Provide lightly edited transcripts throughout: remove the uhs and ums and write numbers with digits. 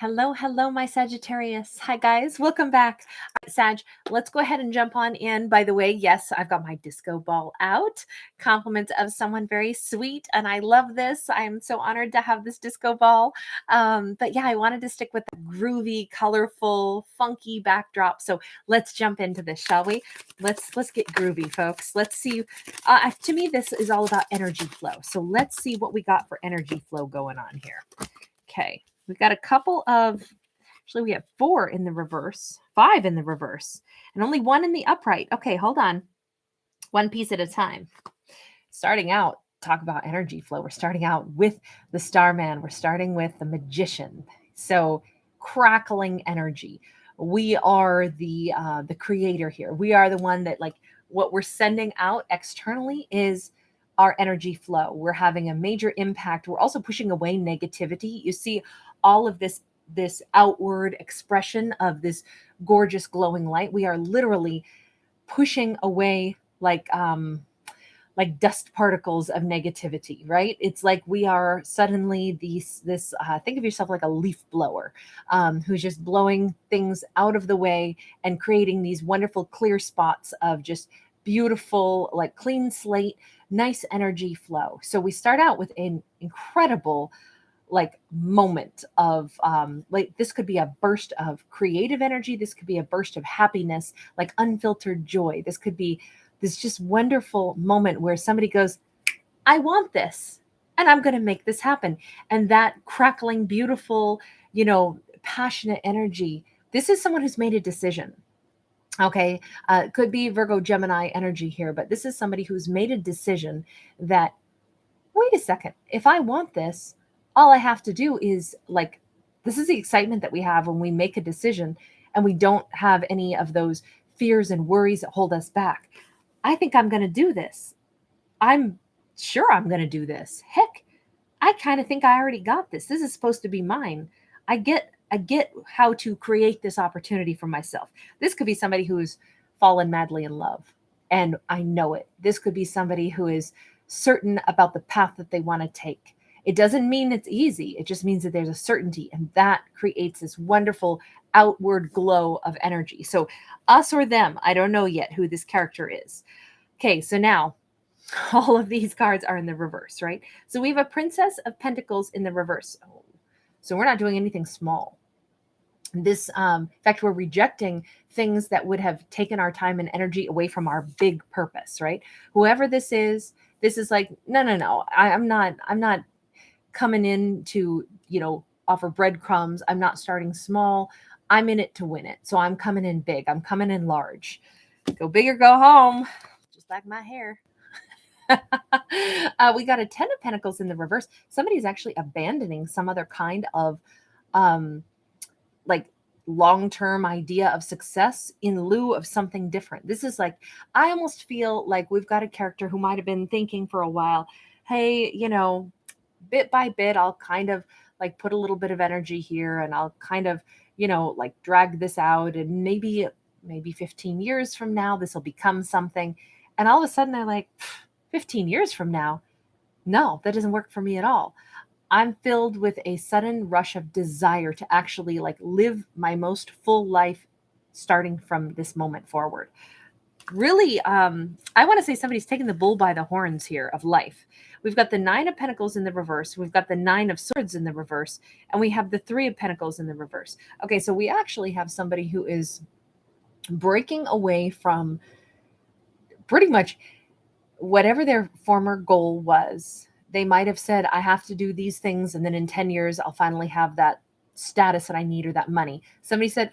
Hello, hello, my Sagittarius. Hi, guys. Welcome back. All right, Sag, let's go ahead and jump on in. By the way, yes, I've got my disco ball out. Compliments of someone very sweet, and I love this. I am so honored to have this disco ball. But yeah, I wanted to stick with the groovy, colorful, funky backdrop. So let's jump into this, shall we? Let's get groovy, folks. Let's see. To me, this is all about energy flow. So let's see what we got for energy flow going on here. Okay. We've got a couple of, actually we have 4 in the reverse, 5 in the reverse, and only 1 in the upright. Okay, hold on. One piece at a time. Starting out, talk about energy flow. We're starting out with the Starman. We're starting with the Magician. So crackling energy. We are the creator here. We are the one that, like, what we're sending out externally is our energy flow. We're having a major impact. We're also pushing away negativity. You see all of this outward expression of this gorgeous glowing light. We are literally pushing away like dust particles of negativity, right? It's like we are suddenly think of yourself like a leaf blower, who's just blowing things out of the way and creating these wonderful clear spots of just beautiful, like clean slate, nice energy flow. So we start out with an incredible like moment of like this could be a burst of creative energy, this could be a burst of happiness, like unfiltered joy. This could be this just wonderful moment where somebody goes, I want this and I'm going to make this happen. And that crackling, beautiful, passionate energy, this is someone who's made a decision. Okay. It could be Virgo Gemini energy here, but this is somebody who's made a decision that, wait a second, if I want this, all I have to do is like, this is the excitement that we have when we make a decision and we don't have any of those fears and worries that hold us back. I think I'm going to do this. I'm sure I'm going to do this. Heck, I kind of think I already got this. This is supposed to be mine. I get how to create this opportunity for myself. This could be somebody who's fallen madly in love and I know it. This could be somebody who is certain about the path that they want to take. It doesn't mean it's easy. It just means that there's a certainty, and that creates this wonderful outward glow of energy. So us or them, I don't know yet who this character is. Okay, so now all of these cards are in the reverse, right? So we have a Princess of Pentacles in the reverse. Oh, so we're not doing anything small. This, in fact, we're rejecting things that would have taken our time and energy away from our big purpose, right? Whoever this is like, no. I'm not coming in to, offer breadcrumbs. I'm not starting small. I'm in it to win it. So I'm coming in big. I'm coming in large. Go big or go home. Just like my hair. We got a 10 of Pentacles in the reverse. Somebody's actually abandoning some other kind of like long-term idea of success in lieu of something different. This is like, I almost feel like we've got a character who might have been thinking for a while, hey, bit by bit, I'll kind of like put a little bit of energy here and I'll kind of, like drag this out, and maybe 15 years from now, this will become something. And all of a sudden they're like, 15 years from now, no, that doesn't work for me at all. I'm filled with a sudden rush of desire to actually like live my most full life starting from this moment forward. Really, I want to say somebody's taking the bull by the horns here of life. We've got the 9 of Pentacles in the reverse. We've got the 9 of Swords in the reverse. And we have the 3 of Pentacles in the reverse. Okay, so we actually have somebody who is breaking away from pretty much whatever their former goal was. They might have said, I have to do these things, and then in 10 years, I'll finally have that status that I need or that money. Somebody said,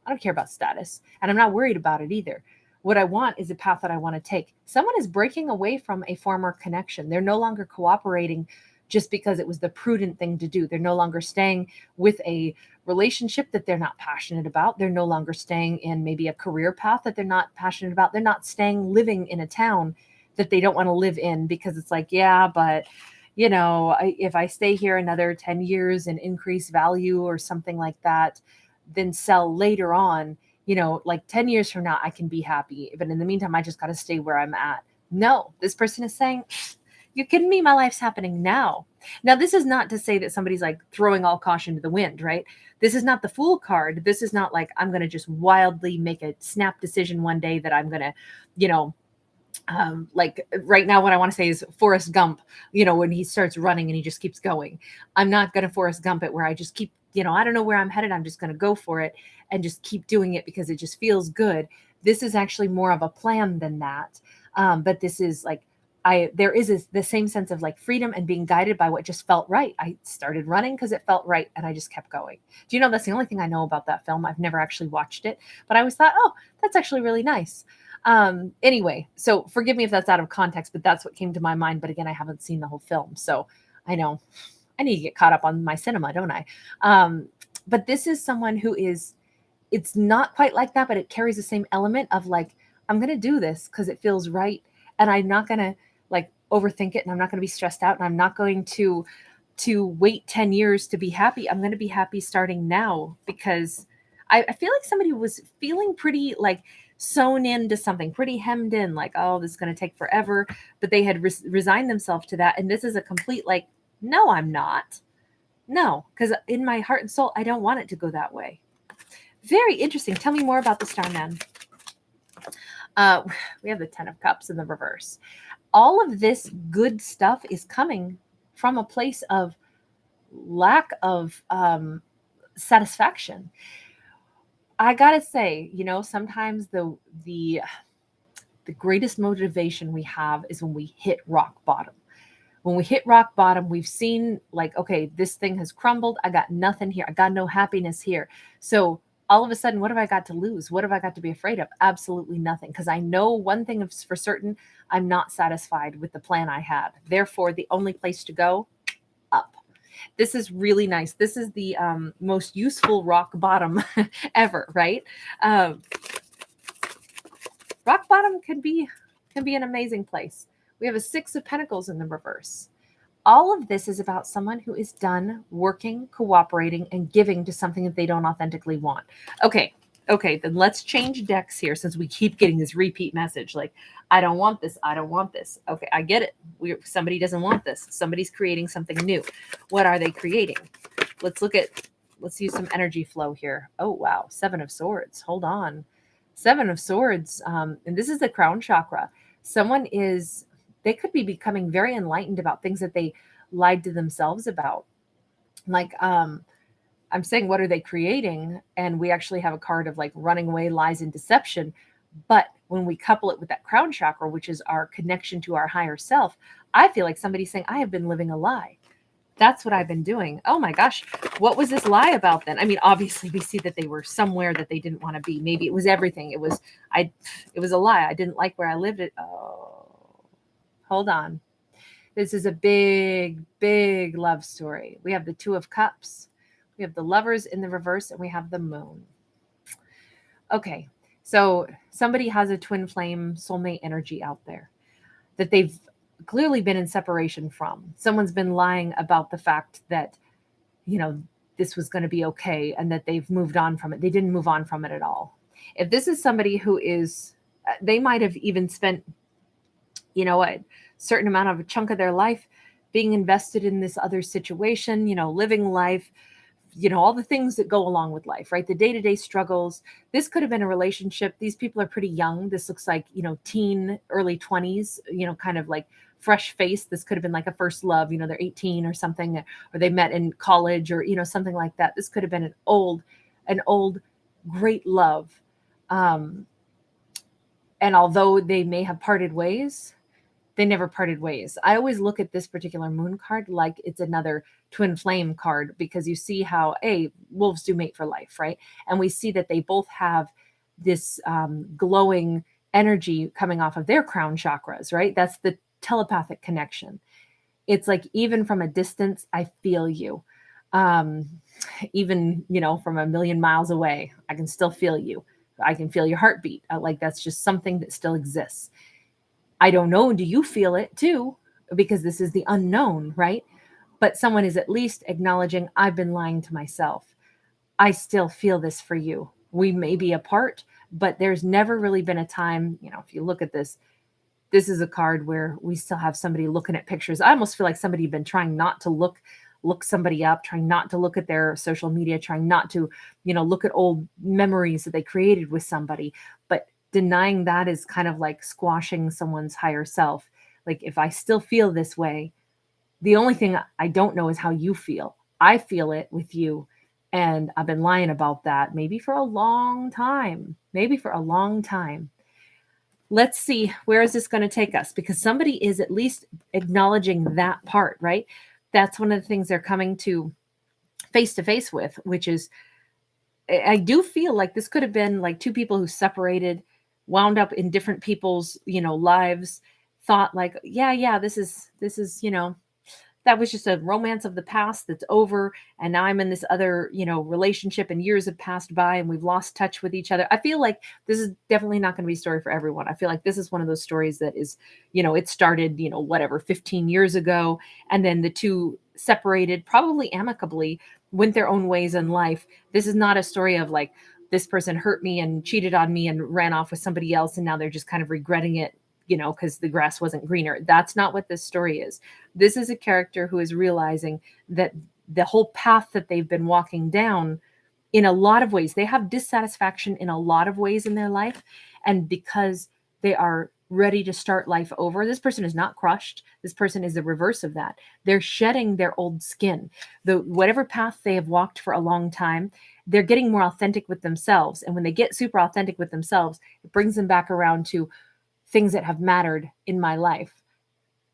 I don't care about status, and I'm not worried about it either. What I want is a path that I want to take. Someone is breaking away from a former connection. They're no longer cooperating just because it was the prudent thing to do. They're no longer staying with a relationship that they're not passionate about. They're no longer staying in maybe a career path that they're not passionate about. They're not staying living in a town that they don't want to live in because it's like, yeah, but if I stay here another 10 years and increase value or something like that, then sell later on, like 10 years from now, I can be happy. But in the meantime, I just got to stay where I'm at. No, this person is saying, You kidding me? My life's happening now. Now, this is not to say that somebody's like throwing all caution to the wind, right? This is not the fool card. This is not like I'm going to just wildly make a snap decision one day that I'm going to, you know, like right now, what I want to say is Forrest Gump, you know, when he starts running and he just keeps going. I'm not going to Forrest Gump it where I just keep, you know, I don't know where I'm headed. I'm just going to go for it and just keep doing it because it just feels good. This is actually more of a plan than that. But this is like, there is the same sense of like freedom and being guided by what just felt right. I started running because it felt right and I just kept going. Do you know that's the only thing I know about that film? I've never actually watched it, but I always thought, oh, that's actually really nice. Anyway, so forgive me if that's out of context, but that's what came to my mind. But again, I haven't seen the whole film, so I know I need to get caught up on my cinema, don't I? But this is someone who is, it's not quite like that, but it carries the same element of like, I'm going to do this because it feels right. And I'm not going to like overthink it. And I'm not going to be stressed out. And I'm not going to wait 10 years to be happy. I'm going to be happy starting now because I feel like somebody was feeling pretty like sewn into something, pretty hemmed in, like, oh, this is going to take forever. But they had resigned themselves to that. And this is a complete like, no, I'm not. No, because in my heart and soul, I don't want it to go that way. Very interesting. Tell me more about the Starman. We have the 10 of Cups in the reverse. All of this good stuff is coming from a place of lack of satisfaction. I gotta say, you know, sometimes the greatest motivation we have is when we hit rock bottom. When we hit rock bottom, we've seen like, okay, this thing has crumbled. I got nothing here. I got no happiness here. So all of a sudden, what have I got to lose? What have I got to be afraid of? Absolutely nothing. Because I know one thing for certain, I'm not satisfied with the plan I had. Therefore, the only place to go, up. This is really nice. This is the most useful rock bottom ever, right? Rock bottom can be an amazing place. We have a 6 of Pentacles in the reverse. All of this is about someone who is done working, cooperating, and giving to something that they don't authentically want. Okay, then let's change decks here since we keep getting this repeat message. Like, I don't want this. I don't want this. Okay, I get it. Somebody doesn't want this. Somebody's creating something new. What are they creating? Let's use some energy flow here. Oh, wow. 7 of Swords. Hold on. 7 of Swords. And this is the crown chakra. They could be becoming very enlightened about things that they lied to themselves about. Like, I'm saying, what are they creating? And we actually have a card of like running away, lies, and deception. But when we couple it with that crown chakra, which is our connection to our higher self, I feel like somebody's saying, I have been living a lie. That's what I've been doing. Oh my gosh. What was this lie about then? I mean, obviously we see that they were somewhere that they didn't want to be. Maybe it was everything. It was a lie. I didn't like where I lived. Hold on. This is a big, big love story. We have the 2 of Cups. We have the Lovers in the reverse, and we have the Moon. Okay, so somebody has a twin flame soulmate energy out there that they've clearly been in separation from. Someone's been lying about the fact that, you know, this was going to be okay and that they've moved on from it. They didn't move on from it at all. If this is somebody who is, they might have even spent, you know, a certain amount of a chunk of their life being invested in this other situation, you know, living life, you know, all the things that go along with life, right? The day-to-day struggles. This could have been a relationship. These people are pretty young. This looks like, you know, teen, early 20s, you know, kind of like fresh face. This could have been like a first love, you know, they're 18 or something, or they met in college or, you know, something like that. This could have been an old, great love. And although they may have parted ways, they never parted ways. I always look at this particular moon card like it's another twin flame card, because you see how wolves do mate for life, right? And we see that they both have this glowing energy coming off of their crown chakras, right? That's the telepathic connection. It's like, even from a distance, I feel you. Even, you know, from a million miles away, I can still feel you. I can feel your heartbeat. Like, that's just something that still exists. I don't know. Do you feel it too? Because this is the unknown, right? But someone is at least acknowledging, I've been lying to myself. I still feel this for you. We may be apart, but there's never really been a time, you know, if you look at this this is a card where we still have somebody looking at pictures. I almost feel like somebody had been trying not to look somebody up, trying not to look at their social media, trying not to, look at old memories that they created with somebody. But denying that is kind of like squashing someone's higher self. Like, if I still feel this way, the only thing I don't know is how you feel. I feel it with you. And I've been lying about that maybe for a long time. Maybe for a long time. Let's see, where is this going to take us? Because somebody is at least acknowledging that part, right? That's one of the things they're coming to face with, which is, I do feel like this could have been like two people who separated, wound up in different people's, lives, thought like, yeah, this is, that was just a romance of the past that's over. And now I'm in this other, relationship, and years have passed by and we've lost touch with each other. I feel like this is definitely not going to be a story for everyone. I feel like this is one of those stories that is, it started, 15 years ago. And then the two separated probably amicably, went their own ways in life. This is not a story of like, this person hurt me and cheated on me and ran off with somebody else, and now they're just kind of regretting it, because the grass wasn't greener. That's not what this story is. This is a character who is realizing that the whole path that they've been walking down, in a lot of ways, they have dissatisfaction in a lot of ways in their life. And because they are ready to start life over, this person is not crushed. This person is the reverse of that. They're shedding their old skin. Whatever path they have walked for a long time, they're getting more authentic with themselves. And when they get super authentic with themselves, it brings them back around to things that have mattered in my life.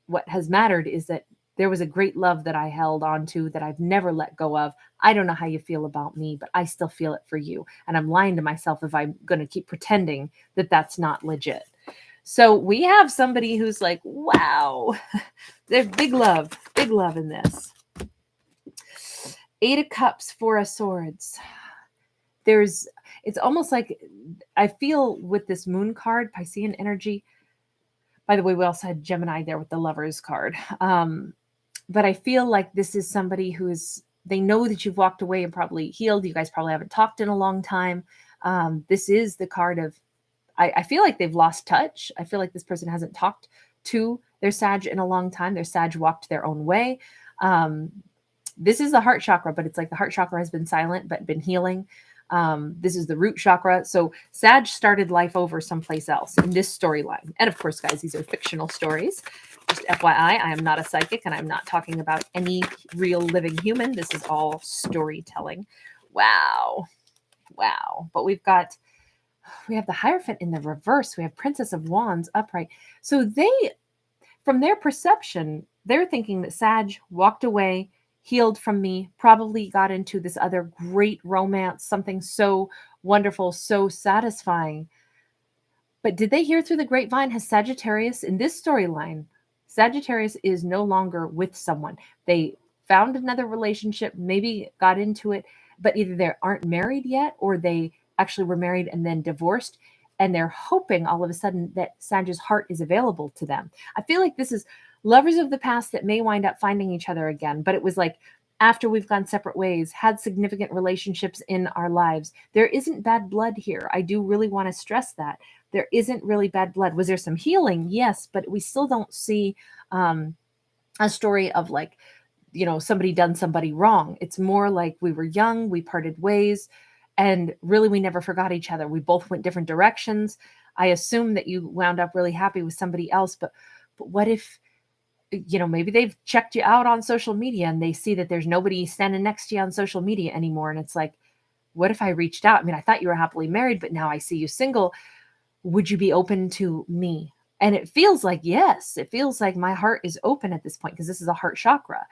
What has mattered is that there was a great love that I held on to that I've never let go of. I don't know how you feel about me, but I still feel it for you. And I'm lying to myself if I'm going to keep pretending that that's not legit. So we have somebody who's like, wow, there's big love in this. 8 of Cups, 4 of Swords. It's almost like I feel with this Moon card, Piscean energy. By the way, we also had Gemini there with the Lovers card. But I feel like this is somebody they know that you've walked away and probably healed. You guys probably haven't talked in a long time. This is the card of, I feel like they've lost touch. I feel like this person hasn't talked to their Sag in a long time. Their Sag walked their own way. This is the heart chakra, but it's like the heart chakra has been silent, but been healing. This is the root chakra. So Sag started life over someplace else in this storyline. And of course, guys, these are fictional stories. Just FYI, I am not a psychic and I'm not talking about any real living human. This is all storytelling. Wow. But we have the Hierophant in the reverse. We have Princess of Wands upright. So from their perception, they're thinking that Sag walked away, healed from me, probably got into this other great romance, something so wonderful, so satisfying. But did they hear through the grapevine? Has Sagittarius, in this storyline, Sagittarius is no longer with someone. They found another relationship, maybe got into it, but either they aren't married yet or they actually were married and then divorced. And they're hoping all of a sudden that Sag's heart is available to them. I feel like this is lovers of the past that may wind up finding each other again. But it was like, after we've gone separate ways, had significant relationships in our lives. There isn't bad blood here. I do really want to stress that. There isn't really bad blood. Was there some healing? Yes, but we still don't see a story of like, somebody done somebody wrong. It's more like we were young, we parted ways, and really we never forgot each other. We both went different directions. I assume that you wound up really happy with somebody else, but what if, maybe they've checked you out on social media and they see that there's nobody standing next to you on social media anymore. And it's like, what if I reached out? I mean, I thought you were happily married, but now I see you single. Would you be open to me? And it feels like, yes, it feels like my heart is open at this point because this is a heart chakra.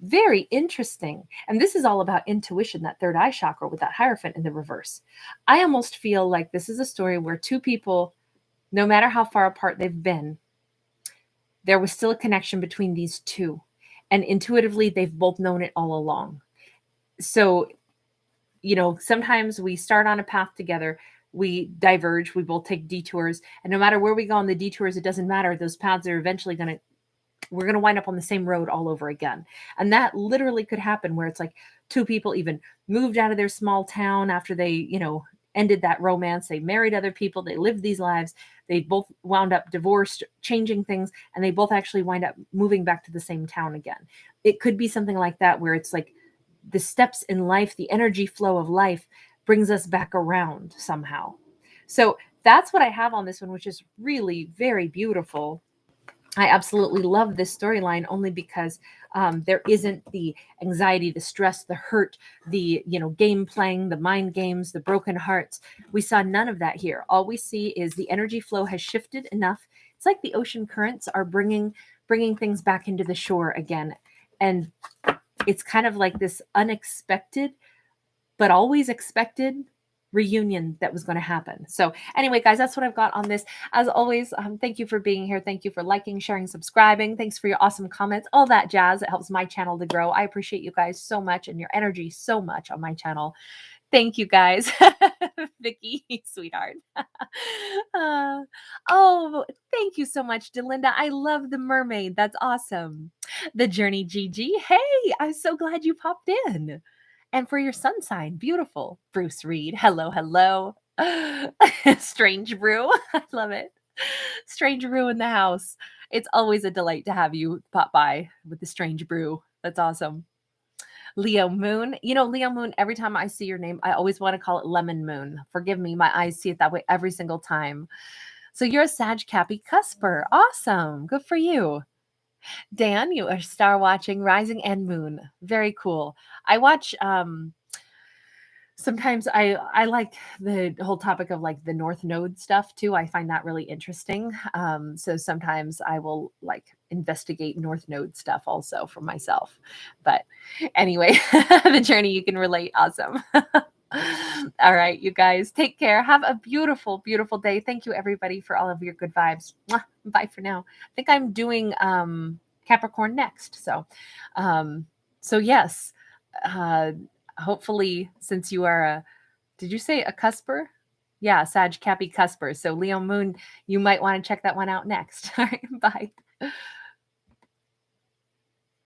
Very interesting. And this is all about intuition, that third eye chakra with that Hierophant in the reverse. I almost feel like this is a story where two people, no matter how far apart they've been, there was still a connection between these two. And intuitively, they've both known it all along. So, sometimes we start on a path together, we diverge, we both take detours. And no matter where we go on the detours, it doesn't matter. Those paths are eventually we're going to wind up on the same road all over again. And that literally could happen where it's like two people even moved out of their small town after they, ended that romance. They married other people. They lived these lives. They both wound up divorced, changing things, and they both actually wind up moving back to the same town again. It could be something like that, where it's like the steps in life, the energy flow of life brings us back around somehow. So that's what I have on this one, which is really very beautiful. I absolutely love this storyline only because there isn't the anxiety, the stress, the hurt, the game playing, the mind games, the broken hearts. We saw none of that here. All we see is the energy flow has shifted enough. It's like the ocean currents are bringing things back into the shore again, and it's kind of like this unexpected but always expected reunion that was going to happen. So anyway, guys, that's what I've got on this. As always, thank you for being here. Thank you for liking, sharing, subscribing. Thanks for your awesome comments, all that jazz. It helps my channel to grow. I appreciate you guys so much and your energy so much on my channel. Thank you, guys. Vicky, sweetheart. Oh, thank you so much, Delinda. I love the mermaid. That's awesome. The Journey Gigi. Hey, I'm so glad you popped in. And for your sun sign, beautiful. Bruce Reed. Hello, hello. Strange Brew. I love it. Strange Brew in the house. It's always a delight to have you pop by with the Strange Brew. That's awesome. Leo Moon. Leo Moon, every time I see your name, I always want to call it Lemon Moon. Forgive me, my eyes see it that way every single time. So you're a Sag Cappy Cusper. Awesome. Good for you. Dan, you are star watching Rising and Moon. Very cool. I watch sometimes I like the whole topic of like the North Node stuff too. I find that really interesting. So sometimes I will like investigate North Node stuff also for myself. But anyway, the journey, you can relate. Awesome. All right, you guys, take care. Have a beautiful, beautiful day. Thank you, everybody, for all of your good vibes. Mwah. Bye for now. I think I'm doing Capricorn next. So yes, hopefully, since you are did you say a cusper? Yeah, Sag Cappy Cusper. So Leo Moon, you might want to check that one out next. All right, bye.